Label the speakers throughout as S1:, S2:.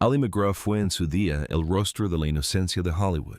S1: Ali MacGraw fue en su día el rostro de la inocencia de Hollywood,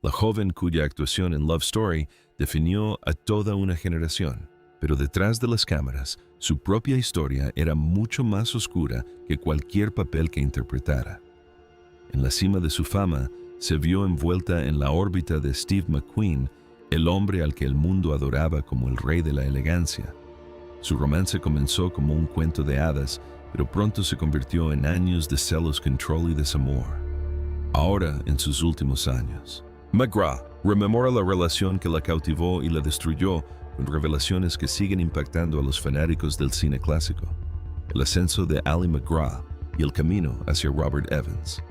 S1: la joven cuya actuación en Love Story definió a toda una generación. Pero detrás de las cámaras, su propia historia era mucho más oscura que cualquier papel que interpretara. En la cima de su fama, se vio envuelta en la órbita de Steve McQueen, el hombre al que el mundo adoraba como el rey de la elegancia. Su romance comenzó como un cuento de hadas, pero pronto se convirtió en años de celos, control y desamor. Ahora, en sus últimos años, MacGraw rememora la relación que la cautivó y la destruyó con revelaciones que siguen impactando a los fanáticos del cine clásico: el ascenso de Ali MacGraw y el camino hacia Robert Evans.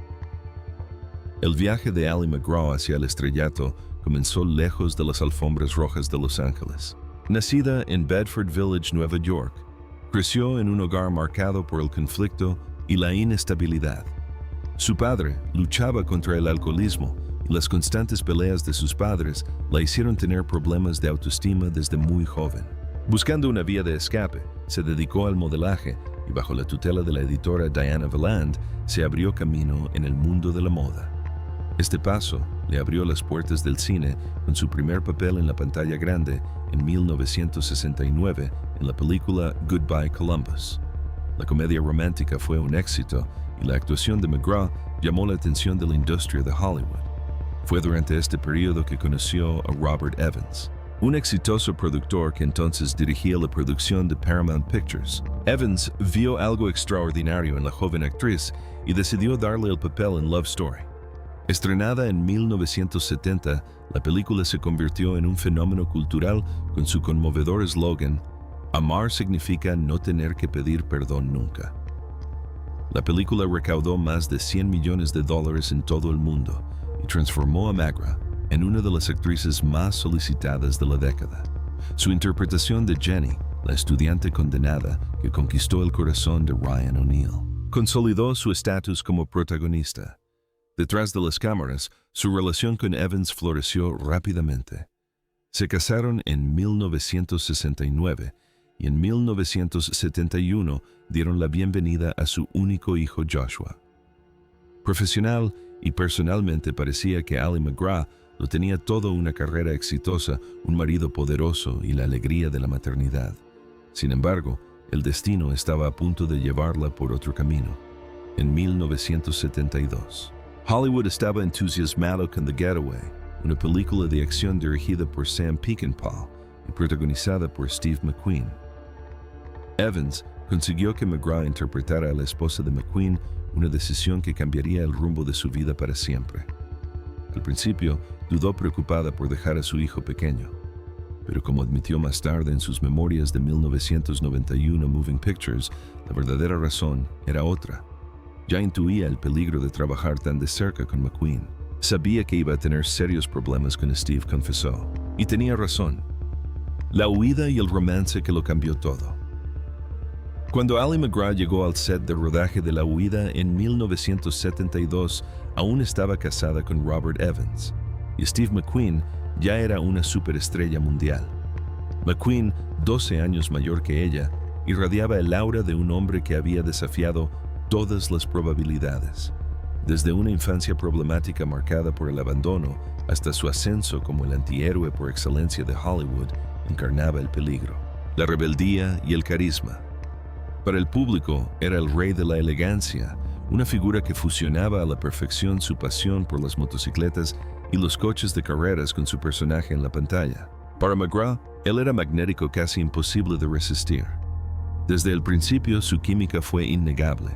S1: El viaje de Ali MacGraw hacia el estrellato comenzó lejos de las alfombras rojas de Los Ángeles. Nacida en Bedford Village, Nueva York, creció en un hogar marcado por el conflicto y la inestabilidad. Su padre luchaba contra el alcoholismo y las constantes peleas de sus padres la hicieron tener problemas de autoestima desde muy joven. Buscando una vía de escape, se dedicó al modelaje y bajo la tutela de la editora Diana Valand se abrió camino en el mundo de la moda. Este paso le abrió las puertas del cine con su primer papel en la pantalla grande en 1969 en la película Goodbye Columbus. La comedia romántica fue un éxito y la actuación de MacGraw llamó la atención de la industria de Hollywood. Fue durante este periodo que conoció a Robert Evans, un exitoso productor que entonces dirigía la producción de Paramount Pictures. Evans vio algo extraordinario en la joven actriz y decidió darle el papel en Love Story. Estrenada en 1970, la película se convirtió en un fenómeno cultural con su conmovedor eslogan: "Amar significa no tener que pedir perdón nunca". La película recaudó más de $100 millones en todo el mundo y transformó a MacGraw en una de las actrices más solicitadas de la década. Su interpretación de Jenny, la estudiante condenada que conquistó el corazón de Ryan O'Neal, consolidó su estatus como protagonista. Detrás de las cámaras, su relación con Evans floreció rápidamente. Se casaron en 1969 y en 1971 dieron la bienvenida a su único hijo Joshua. Profesional y personalmente parecía que Ali MacGraw lo tenía todo: una carrera exitosa, un marido poderoso y la alegría de la maternidad. Sin embargo, el destino estaba a punto de llevarla por otro camino. En 1972, Hollywood estaba entusiasmado con The Getaway, una película de acción dirigida por Sam Peckinpah y protagonizada por Steve McQueen. Evans consiguió que MacGraw interpretara a la esposa de McQueen, una decisión que cambiaría el rumbo de su vida para siempre. Al principio, dudó preocupada por dejar a su hijo pequeño, pero como admitió más tarde en sus memorias de 1991 Moving Pictures, la verdadera razón era otra. Ya intuía el peligro de trabajar tan de cerca con McQueen. Sabía que iba a tener serios problemas con Steve, confesó. Y tenía razón. La huida y el romance que lo cambió todo. Cuando Ali MacGraw llegó al set de rodaje de La Huida en 1972, aún estaba casada con Robert Evans, y Steve McQueen ya era una superestrella mundial. McQueen, 12 años mayor que ella, irradiaba el aura de un hombre que había desafiado todas las probabilidades. Desde una infancia problemática marcada por el abandono hasta su ascenso como el antihéroe por excelencia de Hollywood, encarnaba el peligro, la rebeldía y el carisma. Para el público era el rey de la elegancia, una figura que fusionaba a la perfección su pasión por las motocicletas y los coches de carreras con su personaje en la pantalla. Para MacGraw, él era magnético, casi imposible de resistir. Desde el principio su química fue innegable.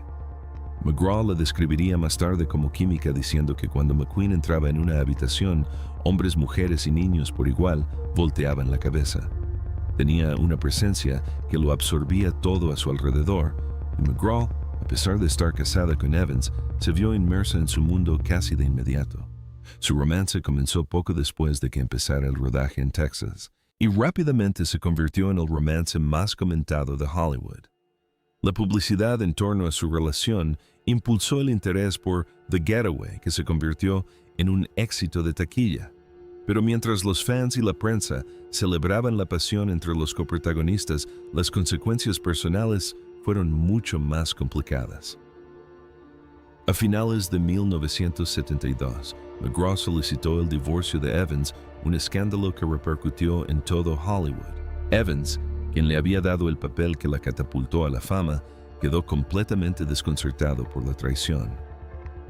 S1: MacGraw la describiría más tarde como química, diciendo que cuando McQueen entraba en una habitación, hombres, mujeres y niños por igual volteaban la cabeza. Tenía una presencia que lo absorbía todo a su alrededor, y MacGraw, a pesar de estar casada con Evans, se vio inmersa en su mundo casi de inmediato. Su romance comenzó poco después de que empezara el rodaje en Texas, y rápidamente se convirtió en el romance más comentado de Hollywood. La publicidad en torno a su relación impulsó el interés por The Getaway, que se convirtió en un éxito de taquilla. Pero mientras los fans y la prensa celebraban la pasión entre los coprotagonistas, las consecuencias personales fueron mucho más complicadas. A finales de 1972, McGraw solicitó el divorcio de Evans, un escándalo que repercutió en todo Hollywood. Evans, quien le había dado el papel que la catapultó a la fama, quedó completamente desconcertado por la traición.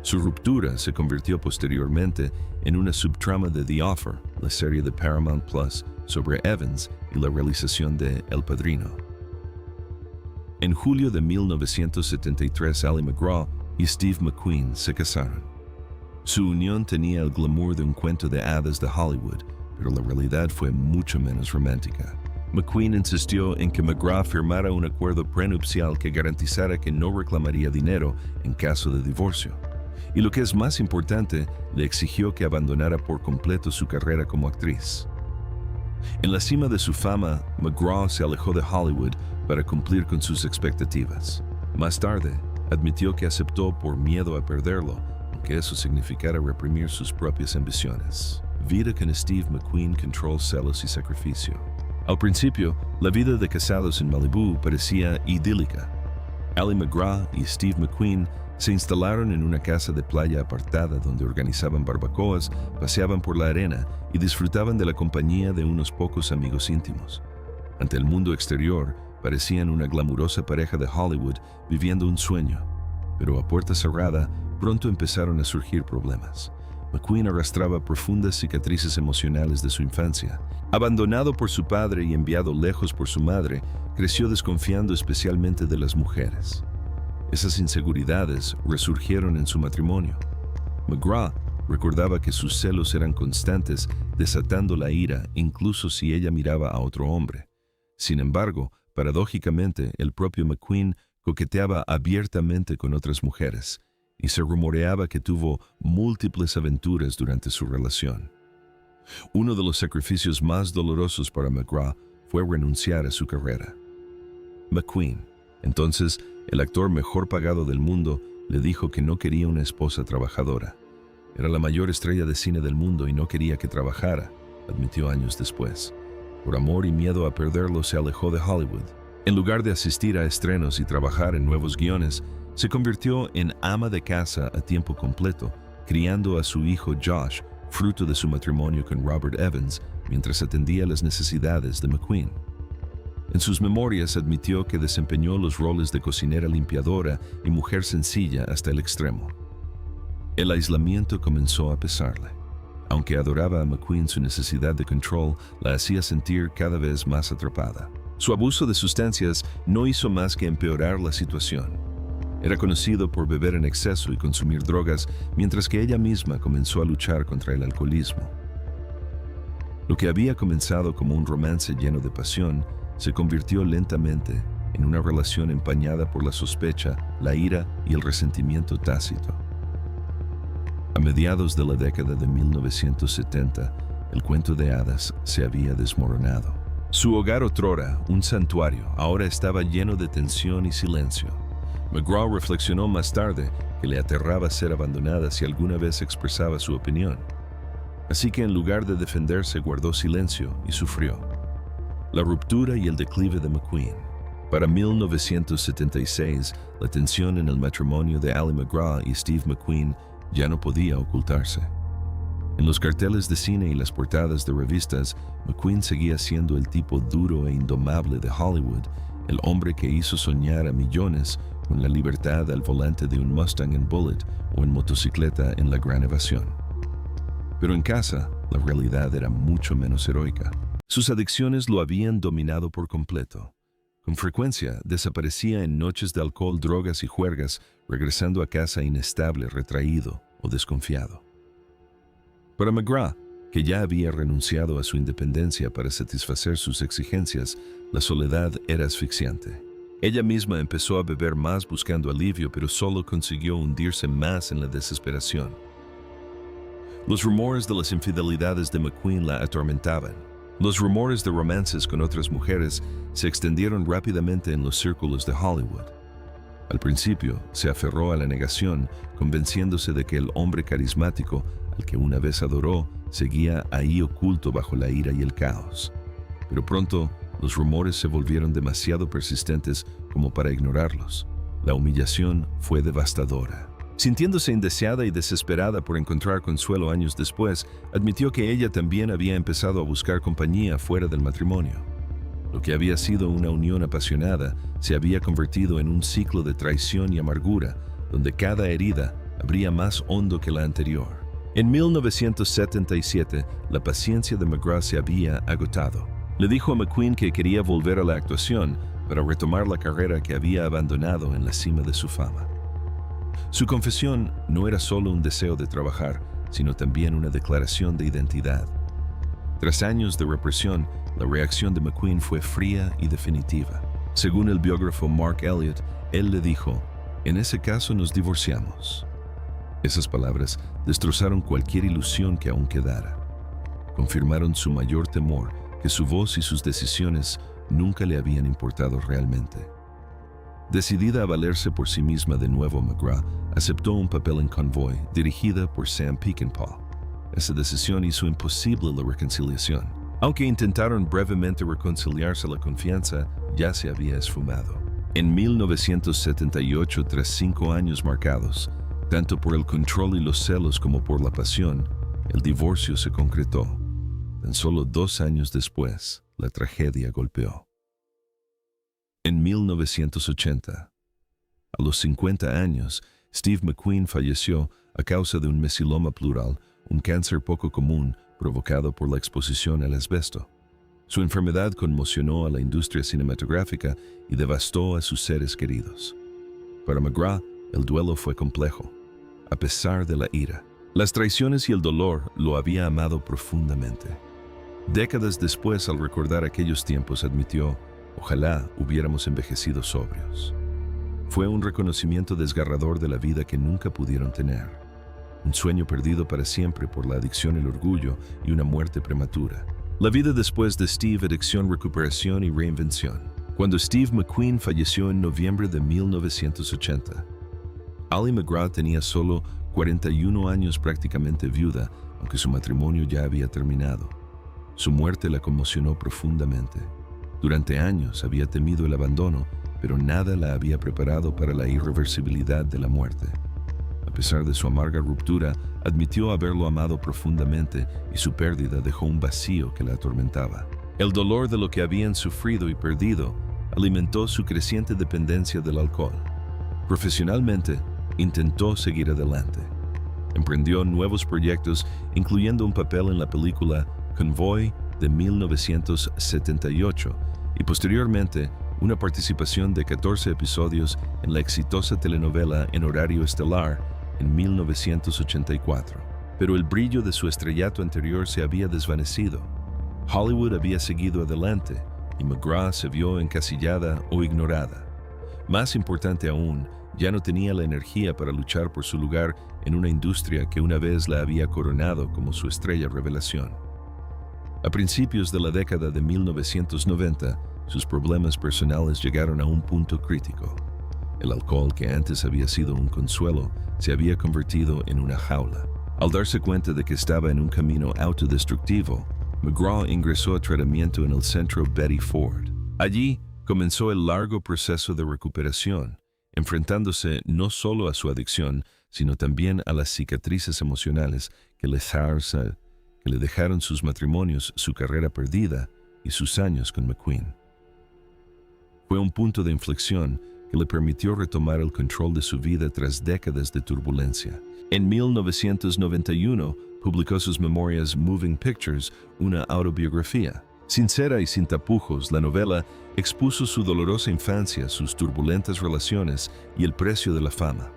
S1: Su ruptura se convirtió posteriormente en una subtrama de The Offer, la serie de Paramount Plus sobre Evans y la realización de El Padrino. En julio de 1973, Ali MacGraw y Steve McQueen se casaron. Su unión tenía el glamour de un cuento de hadas de Hollywood, pero la realidad fue mucho menos romántica. McQueen insistió en que McGraw firmara un acuerdo prenupcial que garantizara que no reclamaría dinero en caso de divorcio. Y lo que es más importante, le exigió que abandonara por completo su carrera como actriz. En la cima de su fama, McGraw se alejó de Hollywood para cumplir con sus expectativas. Más tarde, admitió que aceptó por miedo a perderlo, aunque eso significara reprimir sus propias ambiciones. Vida con Steve McQueen, control, celos y sacrificio. Al principio, la vida de casados en Malibu parecía idílica. Ali MacGraw y Steve McQueen se instalaron en una casa de playa apartada donde organizaban barbacoas, paseaban por la arena y disfrutaban de la compañía de unos pocos amigos íntimos. Ante el mundo exterior, parecían una glamurosa pareja de Hollywood viviendo un sueño, pero a puerta cerrada pronto empezaron a surgir problemas. McQueen arrastraba profundas cicatrices emocionales de su infancia. Abandonado por su padre y enviado lejos por su madre, creció desconfiando especialmente de las mujeres. Esas inseguridades resurgieron en su matrimonio. McGraw recordaba que sus celos eran constantes, desatando la ira incluso si ella miraba a otro hombre. Sin embargo, paradójicamente, el propio McQueen coqueteaba abiertamente con otras mujeres, y se rumoreaba que tuvo múltiples aventuras durante su relación. Uno de los sacrificios más dolorosos para McGraw fue renunciar a su carrera. McQueen, entonces el actor mejor pagado del mundo, le dijo que no quería una esposa trabajadora. Era la mayor estrella de cine del mundo y no quería que trabajara, admitió años después. Por amor y miedo a perderlo, se alejó de Hollywood. En lugar de asistir a estrenos y trabajar en nuevos guiones, se convirtió en ama de casa a tiempo completo, criando a su hijo Josh, fruto de su matrimonio con Robert Evans, mientras atendía las necesidades de McQueen. En sus memorias admitió que desempeñó los roles de cocinera limpiadora y mujer sencilla hasta el extremo. El aislamiento comenzó a pesarle. Aunque adoraba a McQueen, su necesidad de control la hacía sentir cada vez más atrapada. Su abuso de sustancias no hizo más que empeorar la situación. Era conocido por beber en exceso y consumir drogas, mientras que ella misma comenzó a luchar contra el alcoholismo. Lo que había comenzado como un romance lleno de pasión se convirtió lentamente en una relación empañada por la sospecha, la ira y el resentimiento tácito. A mediados de la década de 1970, el cuento de hadas se había desmoronado. Su hogar otrora, un santuario, ahora estaba lleno de tensión y silencio. McGraw reflexionó más tarde que le aterraba ser abandonada si alguna vez expresaba su opinión. Así que en lugar de defenderse, guardó silencio y sufrió. La ruptura y el declive de McQueen. Para 1976, la tensión en el matrimonio de Ali MacGraw y Steve McQueen ya no podía ocultarse. En los carteles de cine y las portadas de revistas, McQueen seguía siendo el tipo duro e indomable de Hollywood, el hombre que hizo soñar a millones con la libertad al volante de un Mustang en Bullitt o en motocicleta en La Gran Evasión. Pero en casa, la realidad era mucho menos heroica. Sus adicciones lo habían dominado por completo. Con frecuencia, desaparecía en noches de alcohol, drogas y juergas, regresando a casa inestable, retraído o desconfiado. Para McGraw, que ya había renunciado a su independencia para satisfacer sus exigencias, la soledad era asfixiante. Ella misma empezó a beber más buscando alivio, pero solo consiguió hundirse más en la desesperación. Los rumores de las infidelidades de McQueen la atormentaban. Los rumores de romances con otras mujeres se extendieron rápidamente en los círculos de Hollywood. Al principio, se aferró a la negación, convenciéndose de que el hombre carismático, al que una vez adoró, seguía ahí oculto bajo la ira y el caos. Pero pronto, los rumores se volvieron demasiado persistentes como para ignorarlos. La humillación fue devastadora. Sintiéndose indeseada y desesperada por encontrar consuelo años después, admitió que ella también había empezado a buscar compañía fuera del matrimonio. Lo que había sido una unión apasionada se había convertido en un ciclo de traición y amargura, donde cada herida abría más hondo que la anterior. En 1977, la paciencia de McGraw se había agotado. Le dijo a McQueen que quería volver a la actuación para retomar la carrera que había abandonado en la cima de su fama. Su confesión no era solo un deseo de trabajar, sino también una declaración de identidad. Tras años de represión, la reacción de McQueen fue fría y definitiva. Según el biógrafo Mark Elliott, él le dijo: "En ese caso nos divorciamos". Esas palabras destrozaron cualquier ilusión que aún quedara. Confirmaron su mayor temor, que su voz y sus decisiones nunca le habían importado realmente. Decidida a valerse por sí misma de nuevo, McGraw aceptó un papel en Convoy, dirigida por Sam Peckinpah. Esa decisión hizo imposible la reconciliación. Aunque intentaron brevemente reconciliarse, la confianza ya se había esfumado. En 1978, tras 5 años marcados, tanto por el control y los celos como por la pasión, el divorcio se concretó. Tan solo 2 años después, la tragedia golpeó. En 1980, a los 50 años, Steve McQueen falleció a causa de un mesiloma pleural, un cáncer poco común provocado por la exposición al asbesto. Su enfermedad conmocionó a la industria cinematográfica y devastó a sus seres queridos. Para McGraw, el duelo fue complejo, a pesar de la ira. Las traiciones y el dolor lo había amado profundamente. Décadas después, al recordar aquellos tiempos, admitió: "Ojalá hubiéramos envejecido sobrios". Fue un reconocimiento desgarrador de la vida que nunca pudieron tener. Un sueño perdido para siempre por la adicción al orgullo y una muerte prematura. La vida después de Steve: adicción, recuperación y reinvención. Cuando Steve McQueen falleció en noviembre de 1980, Ali McGraw tenía solo 41 años, prácticamente viuda, aunque su matrimonio ya había terminado. Su muerte la conmocionó profundamente. Durante años había temido el abandono, pero nada la había preparado para la irreversibilidad de la muerte. A pesar de su amarga ruptura, admitió haberlo amado profundamente y su pérdida dejó un vacío que la atormentaba. El dolor de lo que habían sufrido y perdido alimentó su creciente dependencia del alcohol. Profesionalmente, intentó seguir adelante. Emprendió nuevos proyectos, incluyendo un papel en la película Convoy de 1978 y posteriormente una participación de 14 episodios en la exitosa telenovela En horario estelar en 1984. Pero el brillo de su estrellato anterior se había desvanecido. Hollywood había seguido adelante y McGraw se vio encasillada o ignorada. Más importante aún, ya no tenía la energía para luchar por su lugar en una industria que una vez la había coronado como su estrella revelación. A principios de la década de 1990, sus problemas personales llegaron a un punto crítico. El alcohol, que antes había sido un consuelo, se había convertido en una jaula. Al darse cuenta de que estaba en un camino autodestructivo, McGraw ingresó a tratamiento en el centro Betty Ford. Allí comenzó el largo proceso de recuperación, enfrentándose no solo a su adicción, sino también a las cicatrices emocionales que le dejaron sus matrimonios, su carrera perdida y sus años con McQueen. Fue un punto de inflexión que le permitió retomar el control de su vida tras décadas de turbulencia. En 1991 publicó sus memorias Moving Pictures, una autobiografía. Sincera y sin tapujos, la novela expuso su dolorosa infancia, sus turbulentas relaciones y el precio de la fama.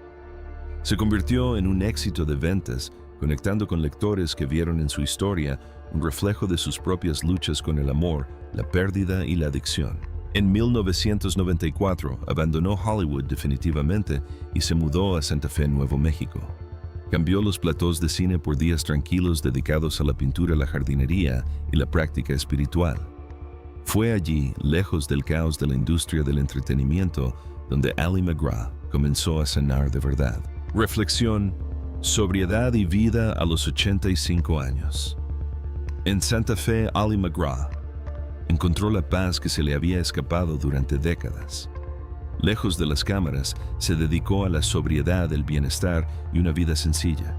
S1: Se convirtió en un éxito de ventas, conectando con lectores que vieron en su historia un reflejo de sus propias luchas con el amor, la pérdida y la adicción. En 1994 abandonó Hollywood definitivamente y se mudó a Santa Fe, Nuevo México. Cambió los platós de cine por días tranquilos dedicados a la pintura, la jardinería y la práctica espiritual. Fue allí, lejos del caos de la industria del entretenimiento, donde Ali McGraw comenzó a sanar de verdad. Reflexión: sobriedad y vida a los 85 años. En Santa Fe, Ali McGraw encontró la paz que se le había escapado durante décadas. Lejos de las cámaras, se dedicó a la sobriedad, el bienestar y una vida sencilla.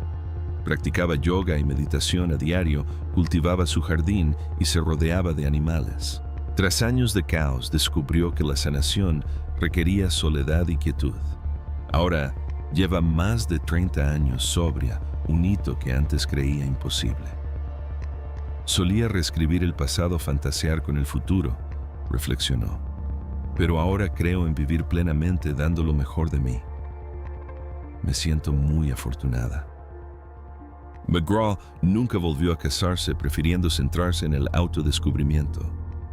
S1: Practicaba yoga y meditación a diario, cultivaba su jardín y se rodeaba de animales. Tras años de caos, descubrió que la sanación requería soledad y quietud. Ahora lleva más de 30 años sobria, un hito que antes creía imposible. Solía reescribir el pasado, fantasear con el futuro, reflexionó. Pero ahora creo en vivir plenamente dando lo mejor de mí. Me siento muy afortunada. McGraw nunca volvió a casarse, prefiriendo centrarse en el autodescubrimiento.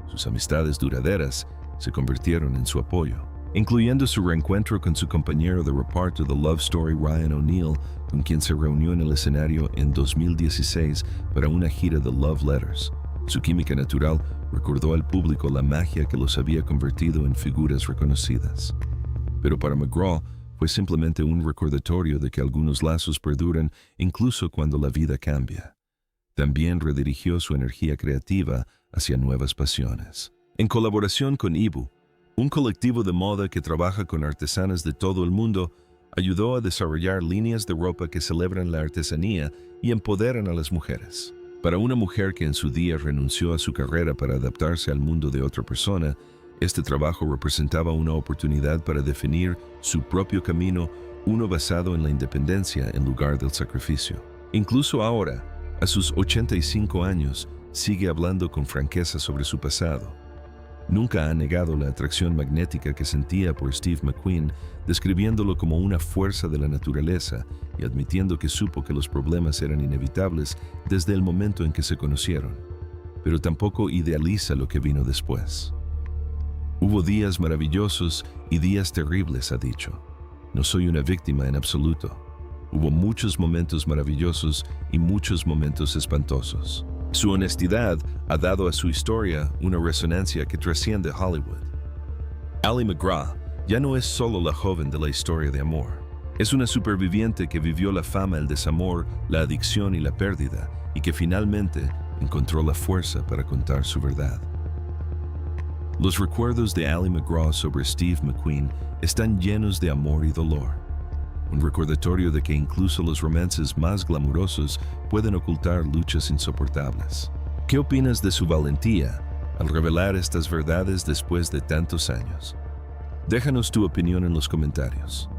S1: Sus amistades duraderas se convirtieron en su apoyo, incluyendo su reencuentro con su compañero de reparto de Love Story, Ryan O'Neal, con quien se reunió en el escenario en 2016 para una gira de Love Letters. Su química natural recordó al público la magia que los había convertido en figuras reconocidas. Pero para McGraw fue simplemente un recordatorio de que algunos lazos perduran incluso cuando la vida cambia. También redirigió su energía creativa hacia nuevas pasiones. En colaboración con Ibu, un colectivo de moda que trabaja con artesanas de todo el mundo, ayudó a desarrollar líneas de ropa que celebran la artesanía y empoderan a las mujeres. Para una mujer que en su día renunció a su carrera para adaptarse al mundo de otra persona, este trabajo representaba una oportunidad para definir su propio camino, uno basado en la independencia en lugar del sacrificio. Incluso ahora, a sus 85 años, sigue hablando con franqueza sobre su pasado. Nunca ha negado la atracción magnética que sentía por Steve McQueen, describiéndolo como una fuerza de la naturaleza y admitiendo que supo que los problemas eran inevitables desde el momento en que se conocieron. Pero tampoco idealiza lo que vino después. Hubo días maravillosos y días terribles, ha dicho. No soy una víctima en absoluto. Hubo muchos momentos maravillosos y muchos momentos espantosos. Su honestidad ha dado a su historia una resonancia que trasciende Hollywood. Ali MacGraw ya no es solo la joven de la historia de amor. Es una superviviente que vivió la fama, el desamor, la adicción y la pérdida, y que finalmente encontró la fuerza para contar su verdad. Los recuerdos de Ali MacGraw sobre Steve McQueen están llenos de amor y dolor. Un recordatorio de que incluso los romances más glamurosos pueden ocultar luchas insoportables. ¿Qué opinas de su valentía al revelar estas verdades después de tantos años? Déjanos tu opinión en los comentarios.